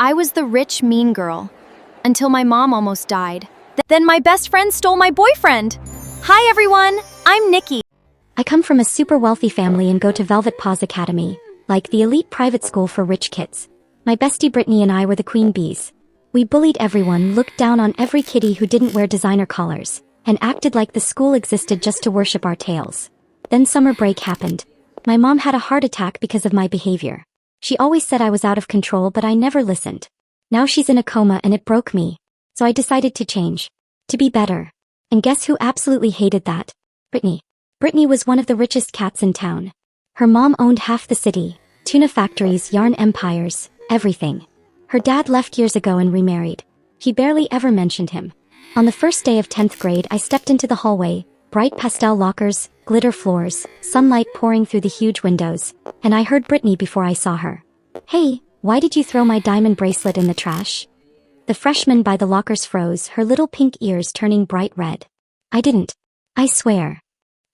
I was the rich, mean girl. Until my mom almost died. Then my best friend stole my boyfriend. Hi everyone, I'm Nikki. I come from a super wealthy family and go to Velvet Paws Academy, like the elite private school for rich kids. My bestie Britney and I were the queen bees. We bullied everyone, looked down on every kitty who didn't wear designer collars, and acted like the school existed just to worship our tails. Then summer break happened. My mom had a heart attack because of my behavior. She always said I was out of control, but I never listened. Now she's in a coma and it broke me. So I decided to change. To be better. And guess who absolutely hated that? Britney. Britney was one of the richest cats in town. Her mom owned half the city, tuna factories, yarn empires, everything. Her dad left years ago and remarried. He barely ever mentioned him. On the first day of 10th grade, I stepped into the hallway, bright pastel lockers, glitter floors, sunlight pouring through the huge windows, and I heard Britney before I saw her. Hey, why did you throw my diamond bracelet in the trash? The freshman by the lockers froze, her little pink ears turning bright red. I didn't. I swear.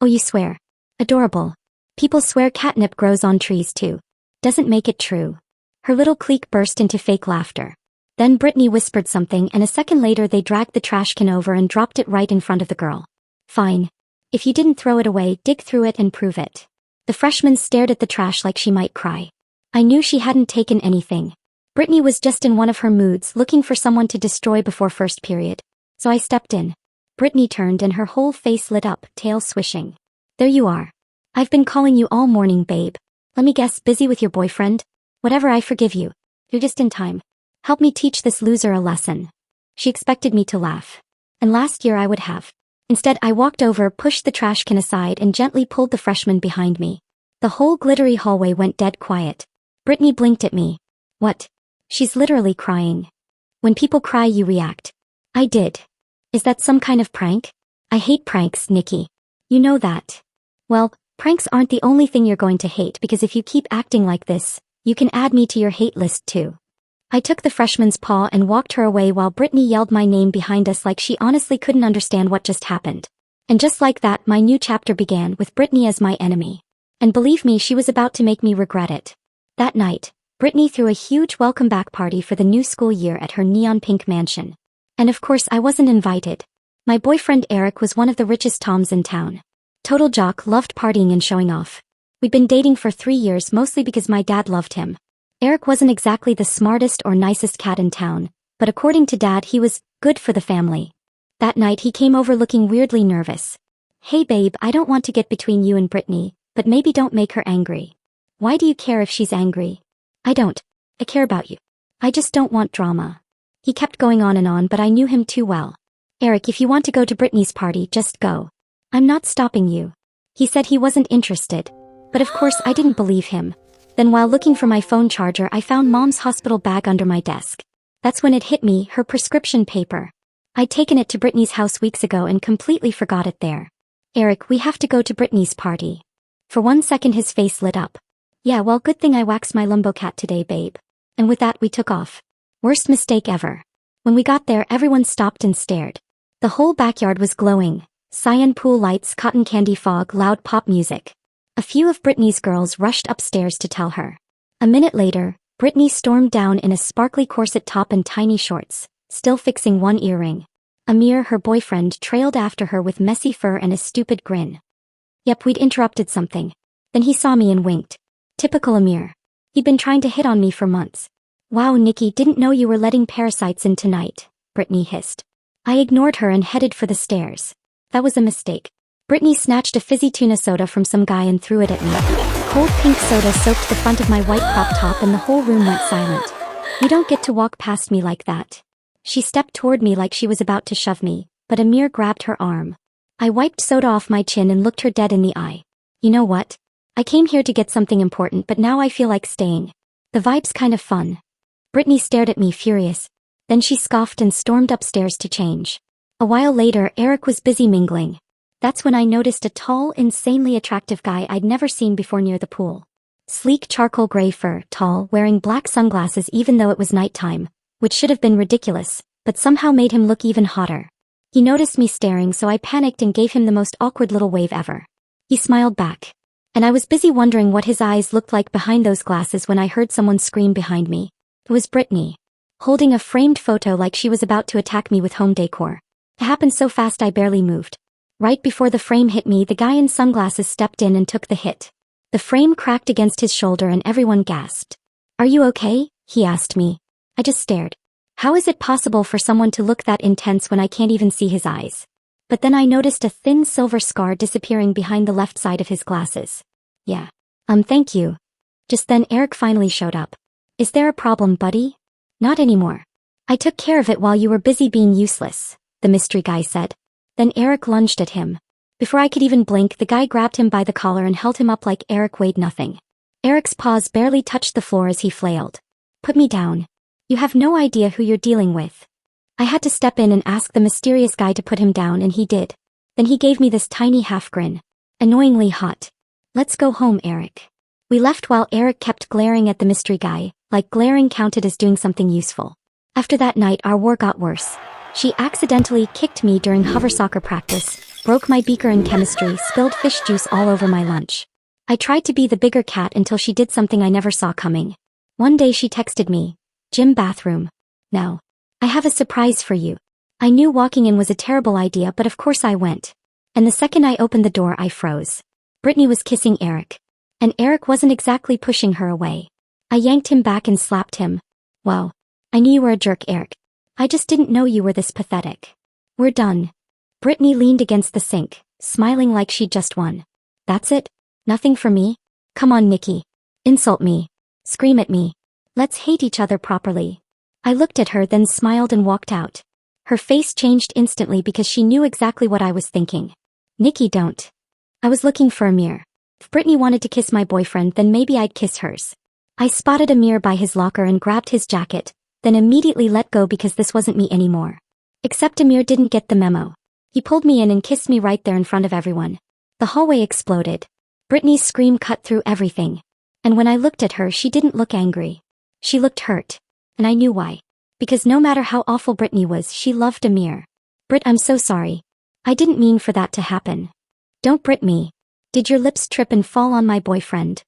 Oh, you swear. Adorable. People swear catnip grows on trees too. Doesn't make it true. Her little clique burst into fake laughter. Then Britney whispered something and a second later they dragged the trash can over and dropped it right in front of the girl. Fine. If you didn't throw it away, dig through it and prove it. The freshman stared at the trash like she might cry. I knew she hadn't taken anything. Britney was just in one of her moods, looking for someone to destroy before first period. So I stepped in. Britney turned and her whole face lit up, tail swishing. There you are. I've been calling you all morning, babe. Let me guess, busy with your boyfriend? Whatever, I forgive you. You're just in time. Help me teach this loser a lesson. She expected me to laugh. And last year I would have. Instead, I walked over, pushed the trash can aside and gently pulled the freshman behind me. The whole glittery hallway went dead quiet. Britney blinked at me. What? She's literally crying. When people cry, you react. I did. Is that some kind of prank? I hate pranks, Nikki. You know that. Well, pranks aren't the only thing you're going to hate because if you keep acting like this, you can add me to your hate list too. I took the freshman's paw and walked her away while Britney yelled my name behind us like she honestly couldn't understand what just happened. And just like that, my new chapter began with Britney as my enemy. And believe me, she was about to make me regret it. That night, Britney threw a huge welcome back party for the new school year at her neon pink mansion. And of course I wasn't invited. My boyfriend Eric was one of the richest toms in town. Total jock, loved partying and showing off. We'd been dating for 3 years mostly because my dad loved him. Eric wasn't exactly the smartest or nicest cat in town, but according to Dad he was good for the family. That night he came over looking weirdly nervous. Hey babe, I don't want to get between you and Britney, but maybe don't make her angry. Why do you care if she's angry? I don't. I care about you. I just don't want drama. He kept going on and on, but I knew him too well. Eric, if you want to go to Britney's party, just go. I'm not stopping you. He said he wasn't interested. But of course I didn't believe him. Then while looking for my phone charger, I found Mom's hospital bag under my desk. That's when it hit me, her prescription paper. I'd taken it to Britney's house weeks ago and completely forgot it there. Eric, we have to go to Britney's party. For 1 second his face lit up. Yeah, well, good thing I waxed my lumbo cat today, babe. And with that we took off. Worst mistake ever. When we got there, everyone stopped and stared. The whole backyard was glowing. Cyan pool lights, cotton candy fog, loud pop music. A few of Britney's girls rushed upstairs to tell her. A minute later, Britney stormed down in a sparkly corset top and tiny shorts, still fixing one earring. Amir, her boyfriend, trailed after her with messy fur and a stupid grin. Yep, we'd interrupted something. Then he saw me and winked. Typical Amir. He'd been trying to hit on me for months. Wow, Nikki, didn't know you were letting parasites in tonight, Britney hissed. I ignored her and headed for the stairs. That was a mistake. Britney snatched a fizzy tuna soda from some guy and threw it at me. Cold pink soda soaked the front of my white crop top and the whole room went silent. You don't get to walk past me like that. She stepped toward me like she was about to shove me, but Amir grabbed her arm. I wiped soda off my chin and looked her dead in the eye. You know what? I came here to get something important, but now I feel like staying. The vibe's kind of fun. Britney stared at me furious. Then she scoffed and stormed upstairs to change. A while later, Eric was busy mingling. That's when I noticed a tall, insanely attractive guy I'd never seen before near the pool. Sleek charcoal gray fur, tall, wearing black sunglasses even though it was nighttime, which should have been ridiculous, but somehow made him look even hotter. He noticed me staring, so I panicked and gave him the most awkward little wave ever. He smiled back. And I was busy wondering what his eyes looked like behind those glasses when I heard someone scream behind me. It was Britney. holding a framed photo like she was about to attack me with home decor. It happened so fast I barely moved. Right before the frame hit me, the guy in sunglasses stepped in and took the hit. The frame cracked against his shoulder and everyone gasped. "Are you okay?" he asked me. I just stared. How is it possible for someone to look that intense when I can't even see his eyes? But then I noticed a thin silver scar disappearing behind the left side of his glasses. Yeah. Thank you. Just then Eric finally showed up. "Is there a problem, buddy?" "Not anymore. I took care of it while you were busy being useless," the mystery guy said. Then Eric lunged at him. Before I could even blink, the guy grabbed him by the collar and held him up like Eric weighed nothing. Eric's paws barely touched the floor as he flailed. "Put me down. You have no idea who you're dealing with." I had to step in and ask the mysterious guy to put him down, and he did. Then he gave me this tiny half grin. Annoyingly hot. "Let's go home, Eric." We left while Eric kept glaring at the mystery guy, like glaring counted as doing something useful. After that night, our war got worse. She accidentally kicked me during hover soccer practice, broke my beaker in chemistry, spilled fish juice all over my lunch. I tried to be the bigger cat until she did something I never saw coming. One day she texted me, "Gym bathroom. Now, I have a surprise for you." I knew walking in was a terrible idea, but of course I went. And the second I opened the door, I froze. Britney was kissing Eric. And Eric wasn't exactly pushing her away. I yanked him back and slapped him. "Wow. I knew you were a jerk, Eric. I just didn't know you were this pathetic." "We're done." Britney leaned against the sink, smiling like she'd just won. "That's it? Nothing for me? Come on, Niki. Insult me. Scream at me. Let's hate each other properly." I looked at her, then smiled and walked out. Her face changed instantly because she knew exactly what I was thinking. "Niki, don't." I was looking for Amir. If Britney wanted to kiss my boyfriend, then maybe I'd kiss hers. I spotted Amir by his locker and grabbed his jacket, then immediately let go because this wasn't me anymore. Except Amir didn't get the memo. He pulled me in and kissed me right there in front of everyone. The hallway exploded. Britney's scream cut through everything. And when I looked at her, she didn't look angry. She looked hurt. And I knew why. Because no matter how awful Britney was, she loved Amir. "Brit, I'm so sorry. I didn't mean for that to happen. Don't Brit me. Did your lips trip and fall on my boyfriend?"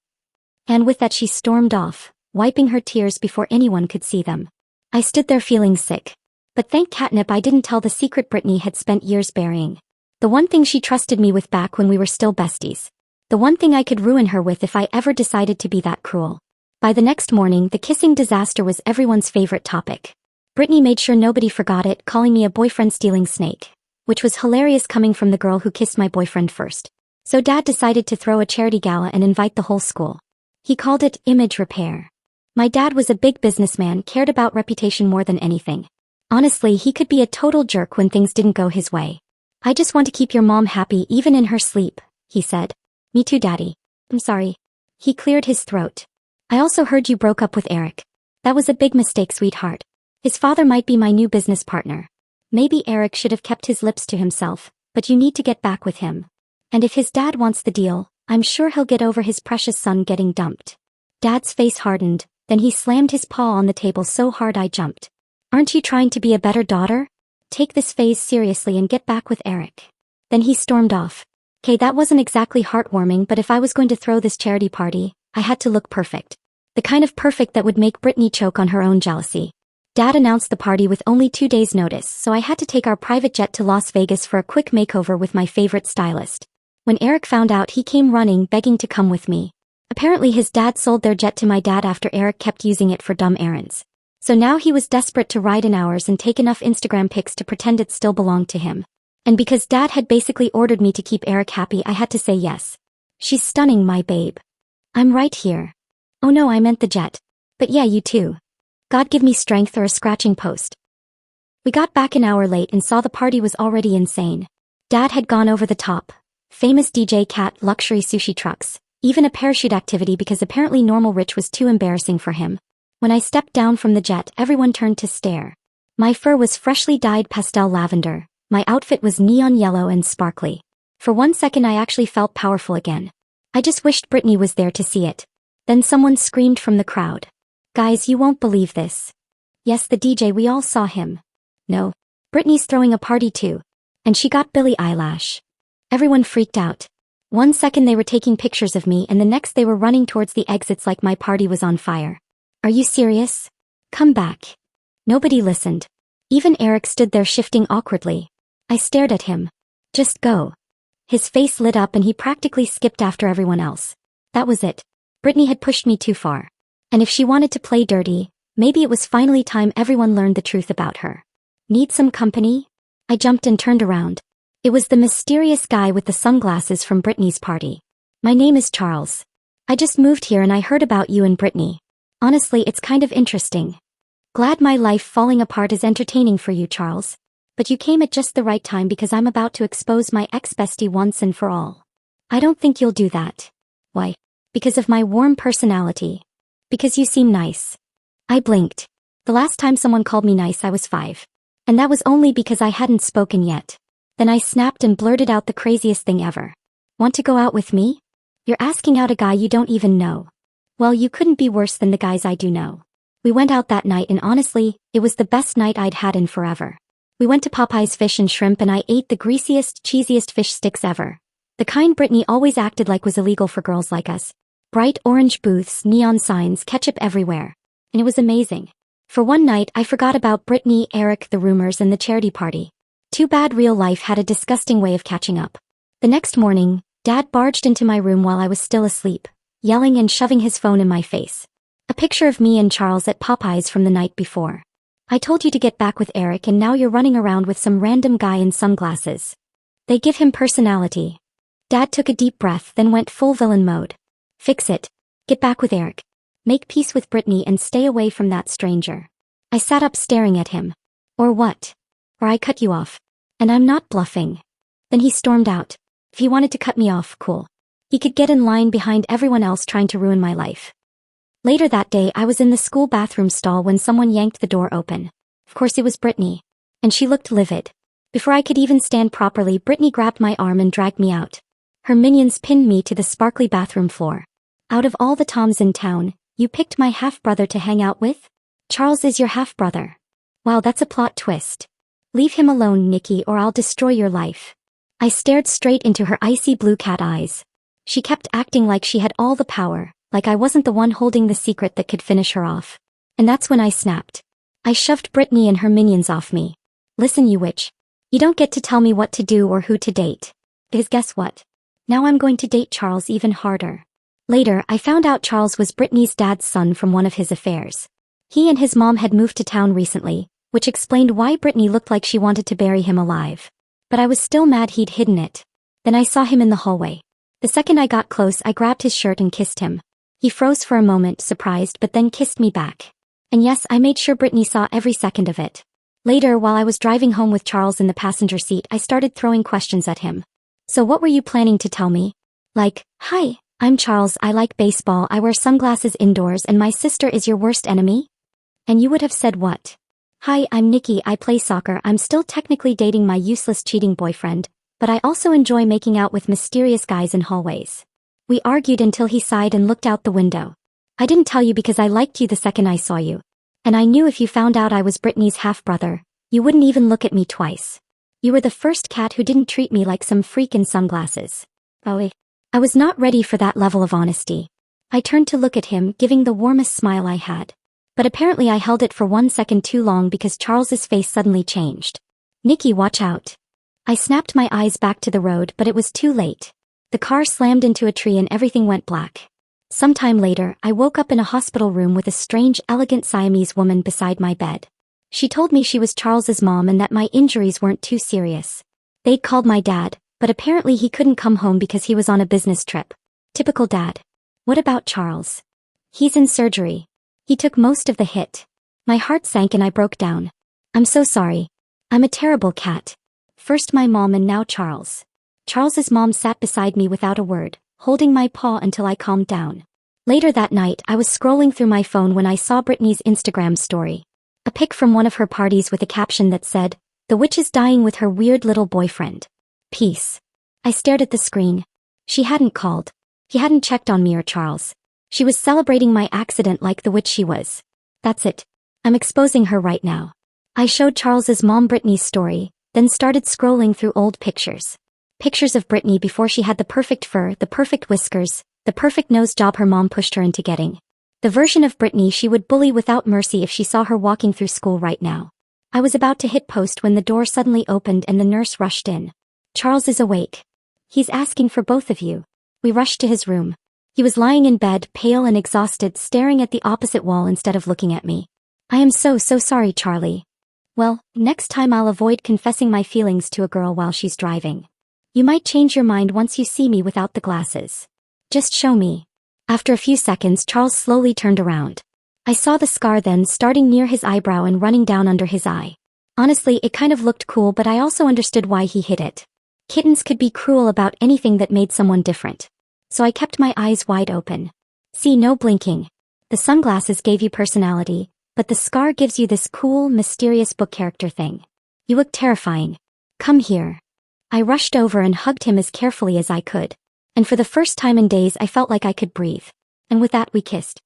And with that she stormed off, wiping her tears before anyone could see them. I stood there feeling sick. But thank catnip I didn't tell the secret Britney had spent years burying. The one thing she trusted me with back when we were still besties. The one thing I could ruin her with if I ever decided to be that cruel. By the next morning, the kissing disaster was everyone's favorite topic. Britney made sure nobody forgot it, calling me a boyfriend-stealing snake. Which was hilarious coming from the girl who kissed my boyfriend first. So Dad decided to throw a charity gala and invite the whole school. He called it image repair. My dad was a big businessman, cared about reputation more than anything. Honestly, he could be a total jerk when things didn't go his way. "I just want to keep your mom happy even in her sleep," he said. "Me too, Daddy. I'm sorry." He cleared his throat. "I also heard you broke up with Eric. That was a big mistake, sweetheart. His father might be my new business partner. Maybe Eric should have kept his lips to himself, but you need to get back with him. And if his dad wants the deal, I'm sure he'll get over his precious son getting dumped." Dad's face hardened, then he slammed his paw on the table so hard I jumped. "Aren't you trying to be a better daughter? Take this phase seriously and get back with Eric." Then he stormed off. Okay, that wasn't exactly heartwarming, but if I was going to throw this charity party, I had to look perfect. The kind of perfect that would make Britney choke on her own jealousy. Dad announced the party with only 2 days' notice, so I had to take our private jet to Las Vegas for a quick makeover with my favorite stylist. When Eric found out, he came running, begging to come with me. Apparently his dad sold their jet to my dad after Eric kept using it for dumb errands. So now he was desperate to ride in ours and take enough Instagram pics to pretend it still belonged to him. And because Dad had basically ordered me to keep Eric happy, I had to say yes. "She's stunning, my babe." "I'm right here." "Oh no, I meant the jet. But yeah, you too. God give me strength or a scratching post." We got back an hour late and saw the party was already insane. Dad had gone over the top. Famous DJ Cat, luxury sushi trucks, even a parachute activity because apparently normal rich was too embarrassing for him. When I stepped down from the jet, everyone turned to stare. My fur was freshly dyed pastel lavender. My outfit was neon yellow and sparkly. For 1 second I actually felt powerful again. I just wished Britney was there to see it. Then someone screamed from the crowd. "Guys, you won't believe this." "Yes, the DJ, we all saw him." "No. Britney's throwing a party too. And she got Billie Eilish." Everyone freaked out. 1 second they were taking pictures of me and the next they were running towards the exits like my party was on fire. "Are you serious? Come back." Nobody listened. Even Eric stood there shifting awkwardly. I stared at him. Just go. His face lit up and he practically skipped after everyone else. That was it. Britney had pushed me too far. And if she wanted to play dirty, maybe it was finally time everyone learned the truth about her. Need some company? I jumped and turned around. It was the mysterious guy with the sunglasses from Britney's party. My name is Charles. I just moved here and I heard about you and Britney. Honestly, it's kind of interesting. Glad my life falling apart is entertaining for you, Charles. But you came at just the right time because I'm about to expose my ex-bestie once and for all. I don't think you'll do that. Why? Because of my warm personality. Because you seem nice. I blinked. The last time someone called me nice I was 5. And that was only because I hadn't spoken yet. Then I snapped and blurted out the craziest thing ever. Want to go out with me? You're asking out a guy you don't even know. Well, you couldn't be worse than the guys I do know. We went out that night and honestly, it was the best night I'd had in forever. We went to Popeye's fish and shrimp and I ate the greasiest, cheesiest fish sticks ever. The kind Britney always acted like was illegal for girls like us. Bright orange booths, neon signs, ketchup everywhere. And it was amazing. For one night, I forgot about Britney, Eric, the rumors, and the charity party. Too bad real life had a disgusting way of catching up. The next morning, Dad barged into my room while I was still asleep, yelling and shoving his phone in my face. A picture of me and Charles at Popeye's from the night before. I told you to get back with Eric and now you're running around with some random guy in sunglasses. They give him personality. Dad took a deep breath then went full villain mode. Fix it. Get back with Eric. Make peace with Britney and stay away from that stranger. I sat up staring at him. Or what? Or I cut you off. And I'm not bluffing. Then he stormed out. If he wanted to cut me off, cool. He could get in line behind everyone else trying to ruin my life. Later that day I was in the school bathroom stall when someone yanked the door open. Of course it was Britney. And she looked livid. Before I could even stand properly, Britney grabbed my arm and dragged me out. Her minions pinned me to the sparkly bathroom floor. Out of all the Toms in town, you picked my half-brother to hang out with? Charles is your half-brother. Wow, that's a plot twist. Leave him alone, Niki, or I'll destroy your life. I stared straight into her icy blue cat eyes. She kept acting like she had all the power, like I wasn't the one holding the secret that could finish her off. And that's when I snapped. I shoved Britney and her minions off me. Listen, you witch. You don't get to tell me what to do or who to date. Because guess what? Now I'm going to date Charles even harder. Later, I found out Charles was Britney's dad's son from one of his affairs. He and his mom had moved to town recently, which explained why Britney looked like she wanted to bury him alive. But I was still mad he'd hidden it. Then I saw him in the hallway. The second I got close, I grabbed his shirt and kissed him. He froze for a moment, surprised, but then kissed me back. And yes, I made sure Britney saw every second of it. Later, while I was driving home with Charles in the passenger seat, I started throwing questions at him. So what were you planning to tell me? Like, hi, I'm Charles, I like baseball, I wear sunglasses indoors, and my sister is your worst enemy? And you would have said what? Hi, I'm Niki, I play soccer, I'm still technically dating my useless cheating boyfriend, but I also enjoy making out with mysterious guys in hallways. We argued until he sighed and looked out the window. I didn't tell you because I liked you the second I saw you. And I knew if you found out I was Britney's half-brother, you wouldn't even look at me twice. You were the first cat who didn't treat me like some freak in sunglasses. Oh, I was not ready for that level of honesty. I turned to look at him, giving the warmest smile I had. But apparently I held it for 1 second too long because Charles's face suddenly changed. Niki, watch out. I snapped my eyes back to the road, but it was too late. The car slammed into a tree and everything went black. Sometime later, I woke up in a hospital room with a strange, elegant Siamese woman beside my bed. She told me she was Charles's mom and that my injuries weren't too serious. They'd called my dad, but apparently he couldn't come home because he was on a business trip. Typical dad. What about Charles? He's in surgery. He took most of the hit. My heart sank and I broke down. I'm so sorry. I'm a terrible cat. First my mom and now Charles. Charles's mom sat beside me without a word, holding my paw until I calmed down. Later that night, I was scrolling through my phone when I saw Britney's Instagram story. A pic from one of her parties with a caption that said, "The witch is dying with her weird little boyfriend. Peace." I stared at the screen. She hadn't called. He hadn't checked on me or Charles. She was celebrating my accident like the witch she was. That's it. I'm exposing her right now. I showed Charles's mom Britney's story, then started scrolling through old pictures. Pictures of Britney before she had the perfect fur, the perfect whiskers, the perfect nose job her mom pushed her into getting. The version of Britney she would bully without mercy if she saw her walking through school right now. I was about to hit post when the door suddenly opened and the nurse rushed in. Charles is awake. He's asking for both of you. We rushed to his room. He was lying in bed, pale and exhausted, staring at the opposite wall instead of looking at me. I am so sorry, Charlie. Well, next time I'll avoid confessing my feelings to a girl while she's driving. You might change your mind once you see me without the glasses. Just show me. After a few seconds, Charles slowly turned around. I saw the scar then starting near his eyebrow and running down under his eye. Honestly, it kind of looked cool, but I also understood why he hid it. Kittens could be cruel about anything that made someone different. So I kept my eyes wide open. See, no blinking. The sunglasses gave you personality, but the scar gives you this cool, mysterious book character thing. You look terrifying. Come here. I rushed over and hugged him as carefully as I could. And for the first time in days I felt like I could breathe. And with that we kissed.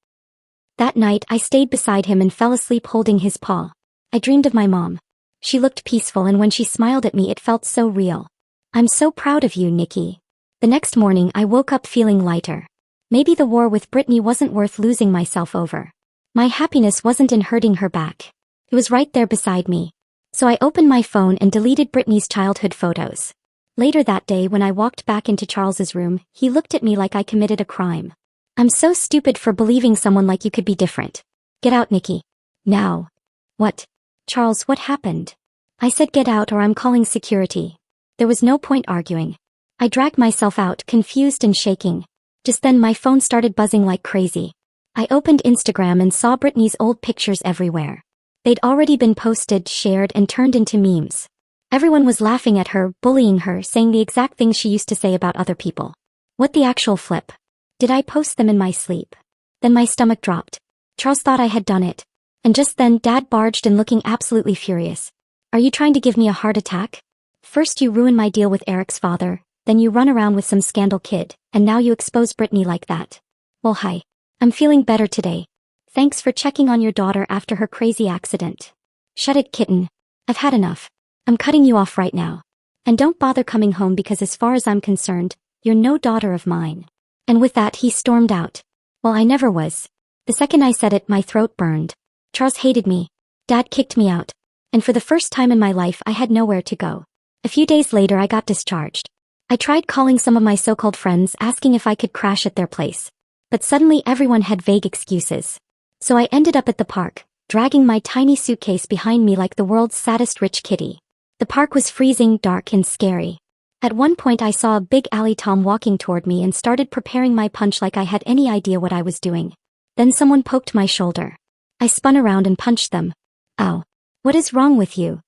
That night I stayed beside him and fell asleep holding his paw. I dreamed of my mom. She looked peaceful, and when she smiled at me it felt so real. I'm so proud of you, Niki. The next morning I woke up feeling lighter. Maybe the war with Britney wasn't worth losing myself over. My happiness wasn't in hurting her back. It was right there beside me. So I opened my phone and deleted Britney's childhood photos. Later that day when I walked back into Charles's room, he looked at me like I committed a crime. I'm so stupid for believing someone like you could be different. Get out, Niki. Now. What? Charles, what happened? I said get out or I'm calling security. There was no point arguing. I dragged myself out, confused and shaking. Just then my phone started buzzing like crazy. I opened Instagram and saw Britney's old pictures everywhere. They'd already been posted, shared, and turned into memes. Everyone was laughing at her, bullying her, saying the exact things she used to say about other people. What the actual flip? Did I post them in my sleep? Then my stomach dropped. Charles thought I had done it. And just then Dad barged in looking absolutely furious. Are you trying to give me a heart attack? First you ruin my deal with Eric's father, then you run around with some scandal kid, and now you expose Britney like that. Well, hi. I'm feeling better today. Thanks for checking on your daughter after her crazy accident. Shut it, kitten. I've had enough. I'm cutting you off right now. And don't bother coming home because as far as I'm concerned, you're no daughter of mine. And with that he stormed out. Well, I never was. The second I said it, my throat burned. Charles hated me. Dad kicked me out. And for the first time in my life I had nowhere to go. A few days later I got discharged. I tried calling some of my so-called friends asking if I could crash at their place. But suddenly everyone had vague excuses. So I ended up at the park, dragging my tiny suitcase behind me like the world's saddest rich kitty. The park was freezing, dark, and scary. At one point I saw a big alley Tom walking toward me and started preparing my punch like I had any idea what I was doing. Then someone poked my shoulder. I spun around and punched them. Ow. What is wrong with you?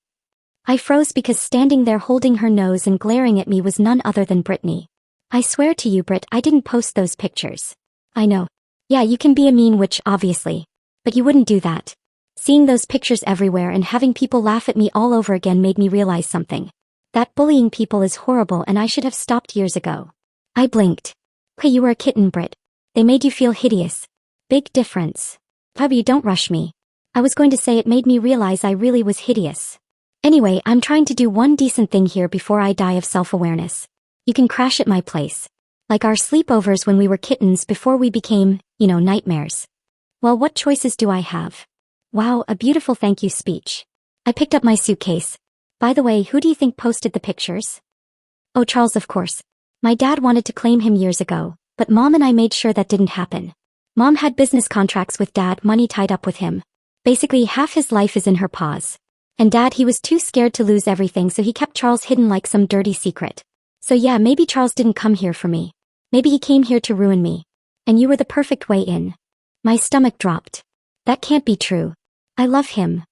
I froze because standing there holding her nose and glaring at me was none other than Britney. I swear to you, Brit, I didn't post those pictures. I know. Yeah, you can be a mean witch, obviously. But you wouldn't do that. Seeing those pictures everywhere and having people laugh at me all over again made me realize something. That bullying people is horrible and I should have stopped years ago. I blinked. Hey, you were a kitten, Brit. They made you feel hideous. Big difference. Puppy, don't rush me. I was going to say it made me realize I really was hideous. Anyway, I'm trying to do one decent thing here before I die of self-awareness. You can crash at my place. Like our sleepovers when we were kittens before we became, nightmares. Well, what choices do I have? Wow, a beautiful thank you speech. I picked up my suitcase. By the way, who do you think posted the pictures? Oh, Charles, of course. My dad wanted to claim him years ago, but Mom and I made sure that didn't happen. Mom had business contracts with Dad, money tied up with him. Basically, half his life is in her paws. And Dad, he was too scared to lose everything, so he kept Charles hidden like some dirty secret. So yeah, maybe Charles didn't come here for me. Maybe he came here to ruin me. And you were the perfect way in. My stomach dropped. That can't be true. I love him.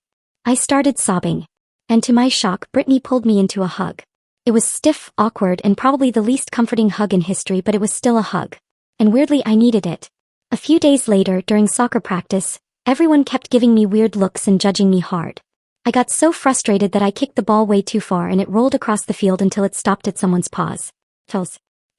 I started sobbing. And to my shock, Britney pulled me into a hug. It was stiff, awkward, and probably the least comforting hug in history, but it was still a hug. And weirdly, I needed it. A few days later, during soccer practice, everyone kept giving me weird looks and judging me hard. I got so frustrated that I kicked the ball way too far and it rolled across the field until it stopped at someone's paws.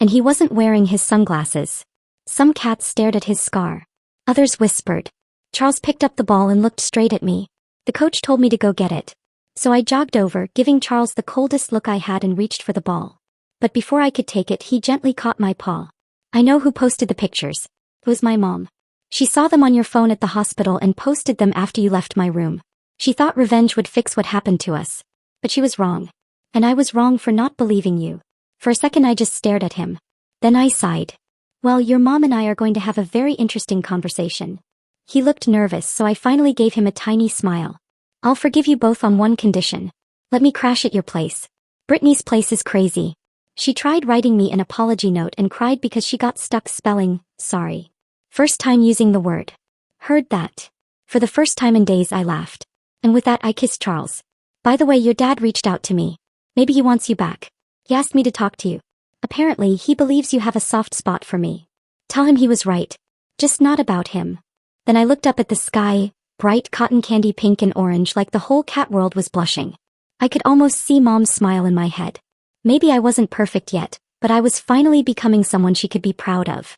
And he wasn't wearing his sunglasses. Some cats stared at his scar. Others whispered. Charles picked up the ball and looked straight at me. The coach told me to go get it. So I jogged over, giving Charles the coldest look I had and reached for the ball. But before I could take it, he gently caught my paw. I know who posted the pictures. It was my mom. She saw them on your phone at the hospital and posted them after you left my room. She thought revenge would fix what happened to us. But she was wrong. And I was wrong for not believing you. For a second I just stared at him. Then I sighed. Well, your mom and I are going to have a very interesting conversation. He looked nervous, so I finally gave him a tiny smile. I'll forgive you both on one condition. Let me crash at your place. Britney's place is crazy. She tried writing me an apology note and cried because she got stuck spelling sorry. First time using the word. Heard that. For the first time in days I laughed. And with that I kissed Charles. By the way, your dad reached out to me. Maybe he wants you back. He asked me to talk to you. Apparently he believes you have a soft spot for me. Tell him he was right. Just not about him. Then I looked up at the sky, bright cotton candy pink and orange like the whole cat world was blushing. I could almost see Mom's smile in my head. Maybe I wasn't perfect yet, but I was finally becoming someone she could be proud of.